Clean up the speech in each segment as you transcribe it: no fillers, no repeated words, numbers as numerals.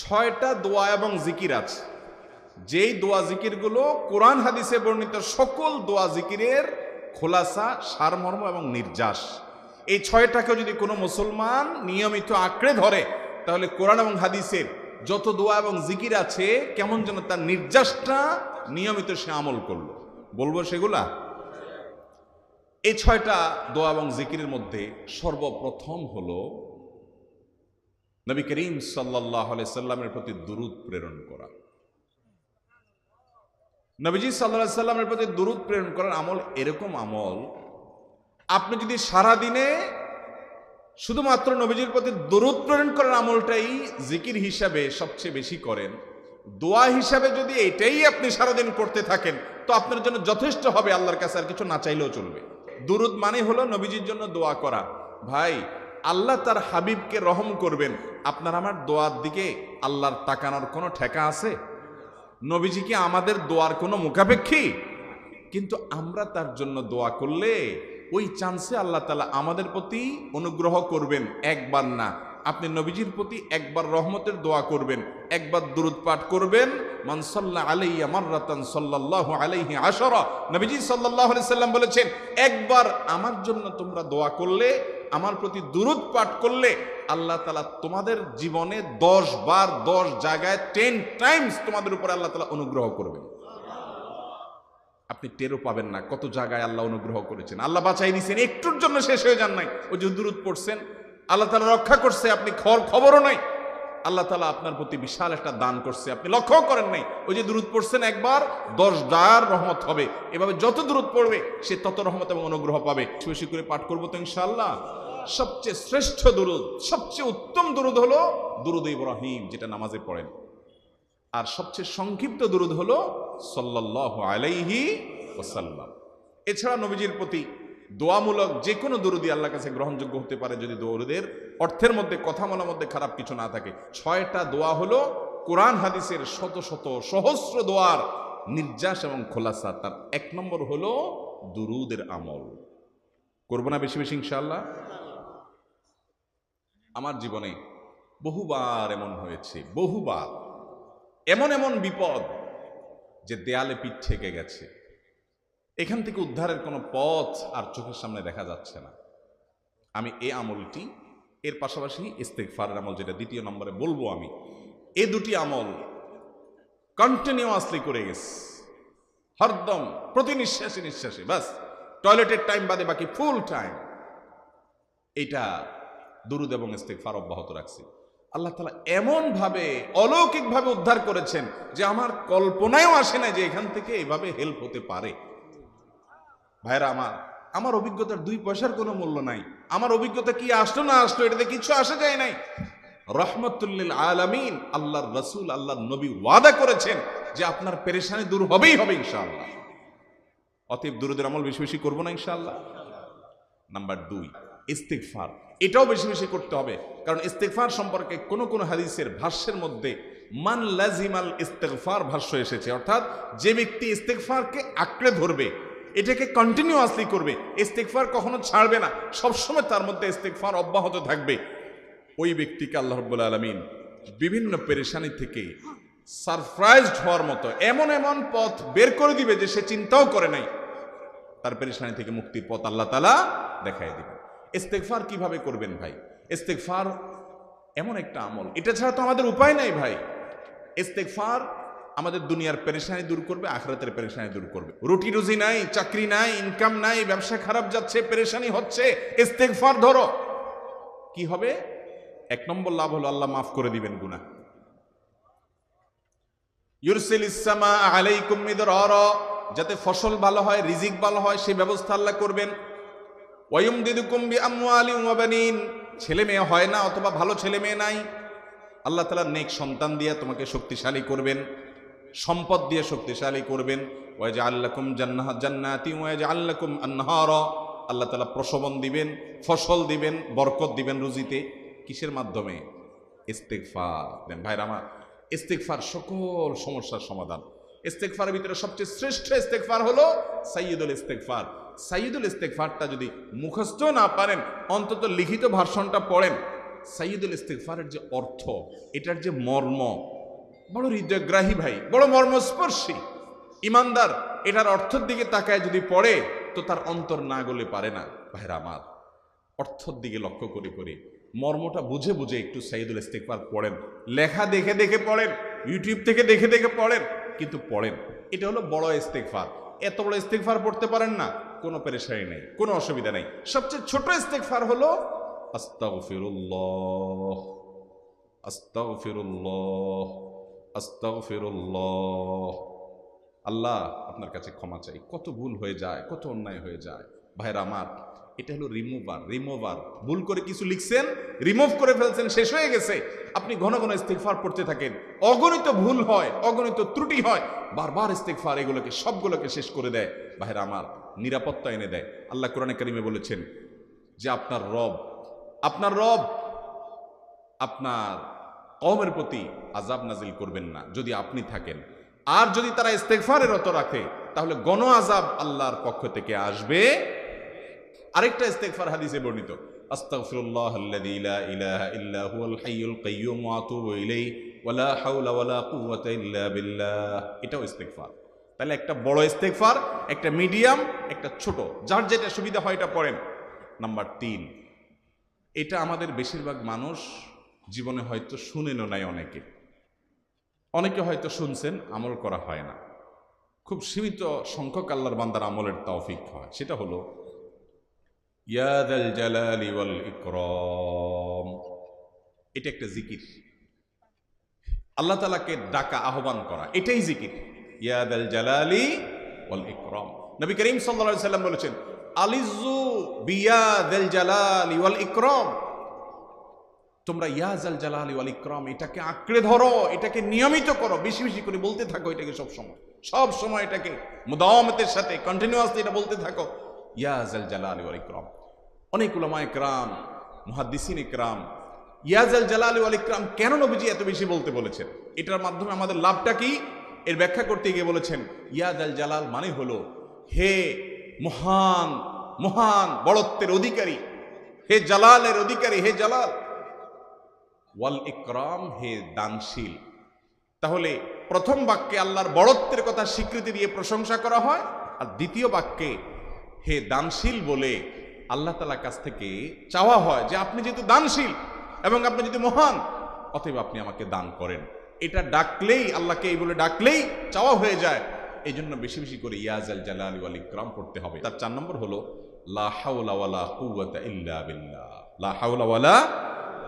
ছয়টা দোয়া এবং জিকির আছে, যেই দোয়া জিকিরগুলো কোরআন হাদিসে বর্ণিত সকল দোয়া জিকিরের খোলাসা, সারমর্ম এবং নির্যাস। এই ছয়টাকে যদি কোনো মুসলমান নিয়মিত আঁকড়ে ধরে, তাহলে কোরআন এবং হাদিসের যত দোয়া এবং জিকির আছে কেমন যেন তার নির্যাসটা নিয়মিত সে আমল করলো। বলবো সেগুলা। এই ছয়টা দোয়া এবং জিকিরের মধ্যে সর্বপ্রথম হলো নবী করিম সাল্লাল্লাহু আলাইহি সাল্লামের প্রতি দুরূদ প্রেরণ করা। নবীজি সাল্লাল্লাহু আলাইহি সাল্লামের প্রতি দুরূদ প্রেরণ করার আমল এরকম আমল, আপনি যদি সারা দিনে শুধুমাত্র নবীজির প্রতি দুরূদ প্রেরণ করার আমলটাই জিকির হিসাবে সবচেয়ে বেশি করেন, দোয়া হিসাবে যদি এটাই আপনি সারাদিন করতে থাকেন, তো আপনার জন্য যথেষ্ট হবে, আল্লাহর কাছে আর কিছু না চাইলেও চলবে। দুরূদ মানে হলো নবীজির জন্য দোয়া করা। ভাই, আল্লাহ তার হাবিবকে রহম করবেন, আপনার আমার দোয়ার দিকে আল্লাহর তাকানোর কোনো ঠেকা আছে? নবীজি কি আমাদের দোয়ার কোনো মুখাপেক্ষী? কিন্তু আমরা তার জন্য দোয়া করলে ওই চান্সে আল্লাহ তাআলা আমাদের প্রতি অনুগ্রহ করবেন। একবার না, আপনি নবীজির প্রতি একবার রহমতের দোয়া করবেন, একবার দুরূদ পাঠ করবেন। মান সাল্লা আলাইয়া মাররাতান সাল্লাল্লাহু আলাইহি আশারা, নবীজি সাল্লাল্লাহু আলাইহি সাল্লাম বলেছেন, একবার আমার জন্য তোমরা দোয়া করলে, আমার প্রতি দুরূদ পাঠ করলে, আল্লাহ তাআলা তোমাদের জীবনে 10 বার 10 জায়গায় 10 টাইমস তোমাদের উপরে আল্লাহ তাআলা অনুগ্রহ করবেন। আপনি টেরও পাবেন না কত জায়গায় আল্লাহ অনুগ্রহ করেছেন। আল্লাহ বাঁচাই দিয়েছেন, একটুর জন্য শেষ হয়ে যান নাই। ওই যে দুরূদ পড়ছেন, আল্লাহ তাআলা রক্ষা করছে, আপনি খবরও নাই। আল্লাহ তাআলা আপনার প্রতি বিশাল একটা দান করছে, আপনি লক্ষ্য করেন নাই। ওই যে দুরূদ পড়ছেন একবার, 10 বার রহমত হবে। এভাবে যত দুরূদ পড়বে সে তত রহমত এবং অনুগ্রহ পাবে। বেশি করে পাঠ করবো তো ইনশাআল্লাহ। সবচেয়ে শ্রেষ্ঠ দুরূদ, সবচেয়ে উত্তম দুরূদ হলো দুরূদ ইব্রাহিম, যেটা নামাজে পড়েন। আর সবচেয়ে সংক্ষিপ্ত দুরূদ হলো সাল্লাল্লাহু আলাইহি ওয়াসাল্লাম। এছাড়া নবীজির প্রতি দোয়ামূলক যে কোনো দুরূদই আল্লাহর কাছে গ্রহণযোগ্য হতে পারে, যদি দুরূদের অর্থের মধ্যে, কথা বলার মধ্যে খারাপ কিছু না থাকে। 6টা দোয়া হলো কোরআন হাদিসের শত শত সহস্র দোয়ার নির্যাস এবং খোলাসা। তার 1 নম্বর হলো দুরূদের আমল। করবো না বেশি বেশি ইনশাআল্লাহ। আমার জীবনে বহুবার এমন হয়েছে, বহুবার এমন এমন বিপদ যে দেয়ালে পিঠ ঠেকে গেছে, এখান থেকে উদ্ধারের কোনো পথ আর চোখের সামনে দেখা যাচ্ছে না। আমি এই আমলটি, এর পাশাপাশি ইস্তেগফারের আমল, যেটা 2 নম্বরে বলবো আমি, এই দুটি আমল কন্টিনিউয়াসলি করে গেছে, হরদম প্রতি নিঃশ্বাসে নিঃশ্বাসে, বাস টয়লেটের টাইম বাদে বাকি ফুল টাইম এইটা দুরূদ এবং ইস্তেগফার অব্যাহত রাখছি। আল্লাহ তাআলা এমন ভাবে অলৌকিকভাবে উদ্ধার করেছেন যে আমার কল্পনায়ও আসে না যে এখান থেকে এভাবে হেল্প হতে পারে। ভাইরা আমার অভিজ্ঞতার 2 পয়সার কোনো মূল্য নাই। আমার অভিজ্ঞতা কি আসলো না আসলো, এটাতে কিছু আসা যায় নাই। রহমাতুল লিল আলামিন আল্লাহর রাসূল, আল্লাহর নবী ওয়াদা করেছেন যে আপনার পেরেশানি দূর হবেই হবে ইনশাআল্লাহ। অতএব দুরূদের আমল বেশি বেশি করবো না ইনশাআল্লাহ। নাম্বার 2, ইস্তেগফার। এটাও বেশি বেশি করতে হবে, কারণ ইস্তেগফার সম্পর্কে কোন কোন হাদিসের ভাষ্যের মধ্যে মান লাজিমাল ইস্তেগফার ভাষ্য এসেছে, অর্থাৎ যে ব্যক্তি ইস্তেগফারকে আঁকড়ে ধরবে, এটাকে কন্টিনিউয়াসলি করবে, ইস্তেগফার কখনো ছাড়বে না, সবসময় তার মধ্যে ইস্তেগফার অব্যাহত থাকবে, ওই ব্যক্তিকে আল্লাহ রাব্বুল আলামিন বিভিন্ন পেরেশানি থেকে সারপ্রাইজড হওয়ার মতো এমন এমন পথ বের করে দিবে যে সে চিন্তাও করে নাই। তার পেরেশানি থেকে মুক্তির পথ আল্লাহ তাআলা দেখায় দিবেন। ইস্তেগফার কিভাবে করবেন ভাই? ইস্তেগফার এমন একটা আমল, এটা ছাড়া তো আমাদের উপায় নাই ভাই। ইস্তেগফার আমাদের দুনিয়ার পেরেশানি দূর করবে, আখিরাতের পেরেশানি দূর করবে। রুটি রুজি নাই, চাকরি নাই, ইনকাম নাই, ব্যবসা খারাপ যাচ্ছে, পেরেশানি হচ্ছে, ইস্তেগফার ধরো, কি হবে? 1 নম্বর লাভ হলো আল্লাহ মাফ করে দিবেন গুনাহ। ইউরসিলিস সামা আলাইকুম মিদরারা, যাতে ফসল ভালো হয়, রিজিক ভালো হয়, সেই ব্যবস্থা আল্লাহ করবেন। ওয়ায়ুমদিদুকুম বিআমওয়ালিন ওয়া বানিন, ছেলে মেয়ে হয় না অথবা ভালো ছেলে মেয়ে নাই, আল্লাহ তাআলা নেক সন্তান দিয়ে তোমাকে শক্তিশালী করবেন, সম্পদ দিয়ে শক্তিশালী করবেন। ওয়াজআল লাকুম জান্নাতি ওয়াজআল লাকুম আনহারা, আল্লাহ তাআলা প্রসবন দিবেন, ফসল দিবেন, বরকত দিবেন রুজিতে। কিসের মাধ্যমে? ইস্তেগফার দেন। ভাইরা আমার, ইস্তেগফার সকল সমস্যার সমাধান। ইস্তেগফারের ভিতরে সবচেয়ে শ্রেষ্ঠ ইস্তেগফার হলো সাইয়্যিদুল ইস্তেগফার। সাইয়্যিদুল ইস্তেগফারটা যদি মুখস্থ না পারেন, অন্তত লিখিত ভার্সনটা পড়েন। সাইয়্যিদুল ইস্তিগফারের যে অর্থ, এটার যে মর্ম বড় হৃদয়গ্রাহী ভাই, বড় মর্মস্পর্শী। ইমানদার এটার অর্থের দিকে তাকায় যদি পড়ে তো তার অন্তর না গলে পারে না। ভাইরা আমার, অর্থের দিকে লক্ষ্য করে করে মর্মটা বুঝে বুঝে একটু সাইয়্যিদুল ইস্তিগফার পড়েন। লেখা দেখে দেখে পড়েন, ইউটিউব থেকে দেখে দেখে পড়েন, কিন্তু পড়েন। এটা হলো বড় ইস্তিগফার। এত বড় ইস্তিগফার পড়তে পারেন না, কোনো পেরেশানি নেই, কোনো অসুবিধা নেই। সবচেয়ে ছোট ইস্তিগফার হলো আস্তাগফিরুল্লাহ, আস্তাগফিরুল্লাহ, আস্তাগফিরুল্লাহ। আল্লাহ আপনার কাছে ক্ষমা চাই, কত ভুল হয়ে যায়, কত অন্যায় হয়ে যায়। ভাইরা আমার, এটা হলো রিমুভার। ভুল করে কিছু লিখছেন, রিমুভ করে ফেলছেন, শেষ হয়ে গেছে। আপনি ঘন ঘন ইস্তিগফার পড়তে থাকেন, অগণিত ভুল হয়, অগণিত ত্রুটি হয়, বারবার ইস্তিগফার এগুলোকে সবগুলোকে শেষ করে দেয়। ভাইরা আমার, নিরাপত্তা এনে দেয়। আল্লাহ কোরআনে কারিমে বলেছেন যে আপনার রব আপনার কওমের প্রতি আযাব নাজিল করবেন না যদি আপনি থাকেন। আর যদি তারা ইস্তিগফারে রত রাখে তাহলে গণ আযাব আল্লাহর পক্ষ থেকে আসবে। আরেকটা ইস্তিগফার হাদিসে বর্ণিত, আস্তাগফিরুল্লাহাল্লাযী লা ইলাহা ইল্লা হুয়াল হাইয়ুল কাইয়্যুম ওয়া আতুবু ইলাইহি ওয়া লা হাওলা ওয়া লা কুওয়াতা ইল্লা বিল্লাহ। এটাও ইস্তিগফার। তাহলে একটা বড় ইস্তিগফার, একটা মিডিয়াম, একটা ছোট, যার যেটা সুবিধা হয় এটা পড়েন। নাম্বার 3, এটা আমাদের বেশিরভাগ মানুষ জীবনে হয়তো শুনেনও নাই, অনেকে হয়তো শুনছেন, আমল করা হয় না। খুব সীমিত সংখ্যক আল্লাহর বান্দার আমলের তৌফিক হয়। সেটা হলো ইয়া যাল জালালি ওয়াল ইকরাম। এটা একটা জিকির, আল্লাহ তাআলাকে ডাকা, আহ্বান করা, এটাই জিকির। ইয়া যাল জালালি ওয়াল ইকরাম। নবী করিম সাল্লাল্লাহু আলাইহি সাল্লাম বলেছেন, আলিযু বিয়া যাল জালালি ওয়াল ইকরাম। তোমরা ইয়া যাল জালালি ওয়াল ইকরাম এটাকে আঁকড়ে ধরো, এটাকে নিয়মিত করো, বেশি বেশি করে বলতে থাকো এটাকে সব সময় এটাকে মুদাওয়ামাতের সাথে কন্টিনিউয়াসলি এটা বলতে থাকো, ইয়া যাল জালালি ওয়াল ইকরাম। অনেক উলামায়ে কেরাম, মুহাদ্দিসিন ইকরাম ইয়া যাল জালালি ওয়াল ইকরাম কেন নবীজি এত বেশি বলতে বলেছেন, এটার মাধ্যমে আমাদের লাভটা কি, এর ব্যাখ্যা করতে গিয়ে বলেছেন ইয়া যাল জালাল মানে হলো হে মহান মহান বড়ত্বের অধিকারী, হে জালালের অধিকারী, হে জালাল। ওয়াল ইকরাম, হে দানশীল। তাহলে প্রথম বাক্যে আল্লাহর বড়ত্বের কথা স্বীকৃতি দিয়ে প্রশংসা করা হয়, আর দ্বিতীয় বাক্যে হে দানশীল বলে আল্লাহ তাআলার কাছ থেকে চাওয়া হয় যে আপনি যেহেতু দানশীল এবং আপনি যদি মহান, অতএব আপনি আমাকে দান করেন। এটা ডাকলেই, আল্লাহকে এই বলে ডাকলেই চাওয়া হয়ে যায়। এই জন্য বেশি বেশি করে ইয়া যাল জালালি ওয়াল ইকরাম পড়তে হবে। তার 4 নম্বর হলো লা হাওলা ওয়ালা কুওয়াতা ইল্লা বিল্লাহ। লা হাওলা ওয়ালা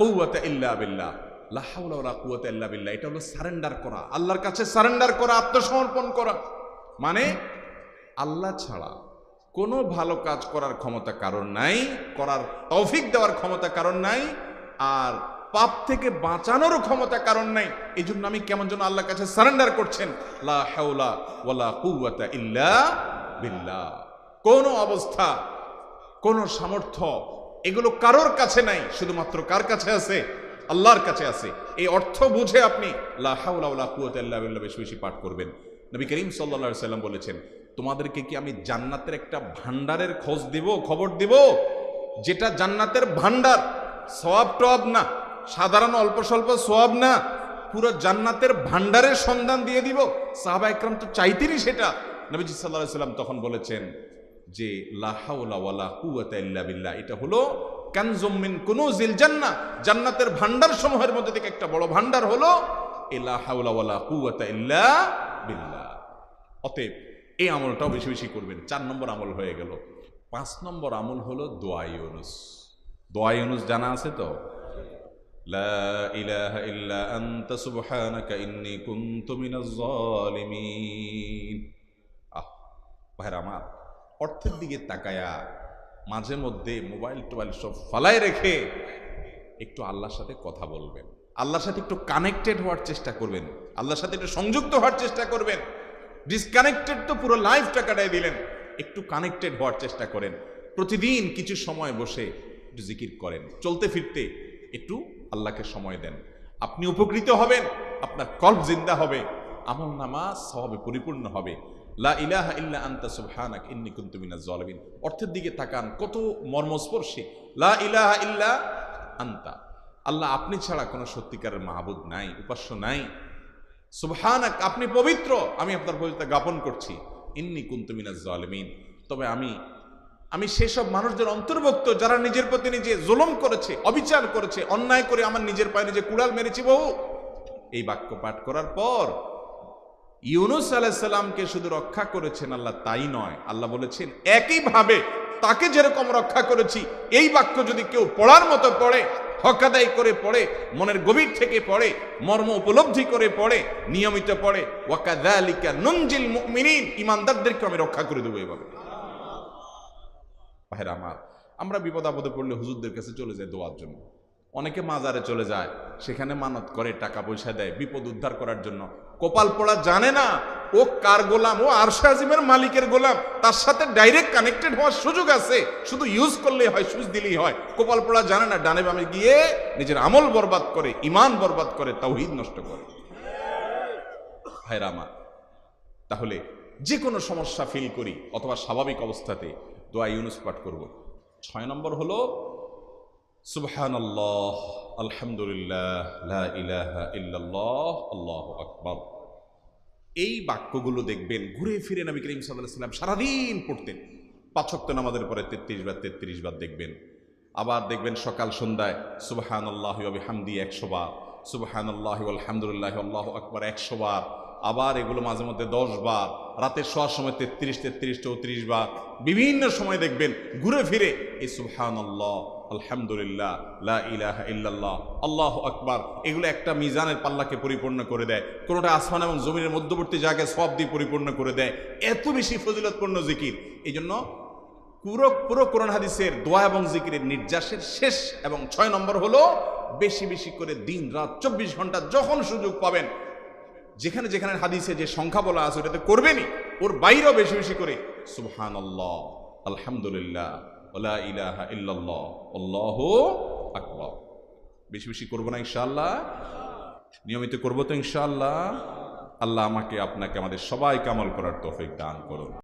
কুওয়াতা ইল্লা বিল্লাহ। লা হাওলা ওয়ালা কুওয়াতা ইল্লা বিল্লাহ, এটা হলো সারেন্ডার করা, আল্লাহর কাছে সারেন্ডার করা, আত্মসমর্পণ করা। মানে আল্লাহ ছাড়া কোনো ভালো কাজ করার ক্ষমতা কারণ নাই, করার তৌফিক দেওয়ার ক্ষমতা কারণ নাই, আর পাপ থেকে বাঁচানোরও ক্ষমতা কারণ নাই। এই জন্য আমি কেমন যেন আল্লাহর কাছে সারেন্ডার করছেন। লা হাওলা ওয়ালা কুওয়াতা ইল্লা বিল্লাহ। কোন অবস্থা, কোন সামর্থ্য, এগুলো কারোর কাছে নাই, শুধুমাত্র কার কাছে আছে? আল্লাহর কাছে আছে। এই অর্থ বুঝে আপনি লা হাওলা ওয়ালা কুওয়াতা ইল্লা বিল্লাহ বেশি বেশি পাঠ করবেন। নবী করিম সাল্লাল্লাহু আলাইহি সাল্লাম বলেছেন, তোমাদেরকে কি আমি জান্নাতের একটা ভান্ডারের খবর দিব, যেটা জান্নাতের ভান্ডার, সওয়াব টওয়াব না, সাধারণ অল্প স্বল্প সওয়াব না, পুরো জান্নাতের ভান্ডারের সন্ধান দিয়ে দিব। সাহাবা ইকরাম তো চাইতেনই সেটা। নবীজি সাল্লাল্লাহু আলাইহি সাল্লাম তখন বলেছেন যে লা হাওলা ওয়ালা কুওয়াতা ইল্লা বিল্লাহ, এটা হলো কানজুম মিন কুনুজিল জান্নাহ, জান্নাতের ভান্ডার সমূহের মধ্যে থেকে একটা বড় ভান্ডার হলো লা হাওলা ওয়ালা কুওয়াতা ইল্লা বিল্লাহ। অতএব এই আমলটাও বেশি বেশি করবেন। 4 নম্বর আমল হয়ে গেল। 5 নম্বর আমল হলো দোয়া ইউনুস। দোয়া ইউনুস জানা আছে তো? লা ইলাহা ইল্লা আনতা সুবহানাকা ইন্নী কুনতু মিনাজ জালিমিন। ভাইরা আমার, অর্থের দিকে তাকায়া মাঝে মধ্যে মোবাইল টোবাইল সব ফালায় রেখে একটু আল্লাহর সাথে কথা বলবেন, আল্লাহর সাথে একটু কানেক্টেড হওয়ার চেষ্টা করবেন, আল্লাহর সাথে একটু সংযুক্ত হওয়ার চেষ্টা করবেন। ডিসকানেক্টেড তো পুরো লাইফটা কাটাই দিলেন, একটু কানেক্টেড হওয়ার চেষ্টা করেন। প্রতিদিন কিছু সময় বসে একটু জিকির করেন, চলতে ফিরতে একটু আল্লাহকে সময় দেন। আপনি উপকৃত হবেন, আপনার কল্ব জিন্দা হবে, আমল নামা সওয়াবে পরিপূর্ণ হবে। লা ইলাহা ইল্লা আনতা সুবহানাক ইন্নী কুনতু মিনাজ জালিমিন। অর্থের দিকে তাকান, কত মর্মস্পর্শী। লা ইলাহা ইল্লা আনতা, আল্লাহ আপনি ছাড়া কোনো সত্যিকারের মাহবুদ নাই, উপাস্য নাই। সুবহানাক, আপনি পবিত্র, আমি আপনার পবিত্রতা জ্ঞাপন করছি। ইন্নী কুনতু মিনাজ জালিমিন, তবে আমি সেসব মানুষদের অন্তর্ভুক্ত যারা নিজের প্রতি নিজে জুলুম করেছে, অবিচার করেছে, অন্যায় করে আমার নিজের পায়ে নিজে কুড়াল মেরেছি বহু। এই বাক্য পাঠ করার পর ইউনূস আলাইহিস সালামকে শুধু রক্ষা করেছেন আল্লাহ তাই নয়, আল্লাহ বলেছেন একইভাবে তাকে যেরকম রক্ষা করেছি, এই বাক্য যদি কেউ পড়ার মতো পড়ে, হক আদায় করে পড়ে, মনের গভীর থেকে পড়ে, মর্ম উপলব্ধি করে পড়ে, নিয়মিত পড়ে, ওয়াকাযালিকা নুনজিল মুমিনিন, ঈমানদারদেরকে আমি রক্ষা করে দেবো এভাবে। ভাইরা আমার, আমরা বিপদ আপদে পড়লে হুজুরদের কাছে চলে যাই দোয়ার জন্য। অনেকে মাজারে চলে যায়, সেখানে মানত করে, টাকা পয়সা দেয় বিপদ উদ্ধার করার জন্য। কপাল পড়া জানে না ও কার গোলাম, ও আরশ আজিমের মালিকের গোলাম, তার সাথে ডাইরেক্ট কানেক্টেড হওয়ার সুযোগ আছে, শুধু ইউজ করলেই হয়, সুইচ দিলেই হয়। কপাল পড়া জানে না, ডানে বামে গিয়ে নিজের আমল বরবাদ করে, ঈমান বরবাদ করে, তাওহীদ নষ্ট করে। ভাইরা আমার, তাহলে যে কোনো সমস্যা ফিল করি অথবা স্বাভাবিক অবস্থাতে দোয়া ইউনূস পাঠ করব। 6 নম্বর হলো সুবহানাল্লাহ, আলহামদুলিল্লাহ, লা ইলাহা ইল্লাল্লাহ, আল্লাহু আকবার। এই বাক্যগুলো দেখবেন ঘুরে ফিরে নবী করিম সাল্লাল্লাহু আলাইহি ওয়াসাল্লাম সারাদিন পড়তেন। 5 ওয়াক্ত নামাজের পরে 33 বার দেখবেন। আবার দেখবেন সকাল সন্ধ্যায় সুবহানাল্লাহি ওয়া বিহামদিহি 100 বার, সুবহানাল্লাহি ওয়াল হামদুলিল্লাহি আল্লাহু আকবার 100 বার। আবার এগুলো মাঝে মধ্যে 10 বার, রাতের শোয়ার সময় 33, 34 বার। বিভিন্ন সময় দেখবেন ঘুরে ফিরে এই সুবহানাল্লাহ, আলহামদুলিল্লাহ, লা ইলাহা ইল্লাল্লাহ, আল্লাহু আকবার, এগুলো একটা মিজানের পাল্লাকে পরিপূর্ণ করে দেয়। কোনোটা আসমান এবং জমিনের মধ্যবর্তী জায়গায় সওয়াব দিয়ে পরিপূর্ণ করে দেয়। এত বেশি ফজিলতপূর্ণ জিকির। এই জন্য পুরো কোরআন হাদিসের দোয়া এবং জিকিরের নির্যাসের শেষ এবং 6 নম্বর হলো বেশি বেশি করে দিন রাত 24 ঘন্টা যখন সুযোগ পাবেন, যেখানে যেখানে হাদিসে যে সংখ্যা বলা আছে ওটাতে করবেনই, ওর বাইরেও বেশি বেশি করে সুবহানাল্লাহ, আলহামদুলিল্লাহ, লা ইলাহা ইল্লাল্লাহ, আল্লাহু আকবার বেশি বেশি করবো না ইনশাআল্লাহ? নিয়মিত করবো তো ইনশাআল্লাহ? আল্লাহ আমাকে আপনাকে আমাদের সবাইকে আমল করার তৌফিক দান করুন।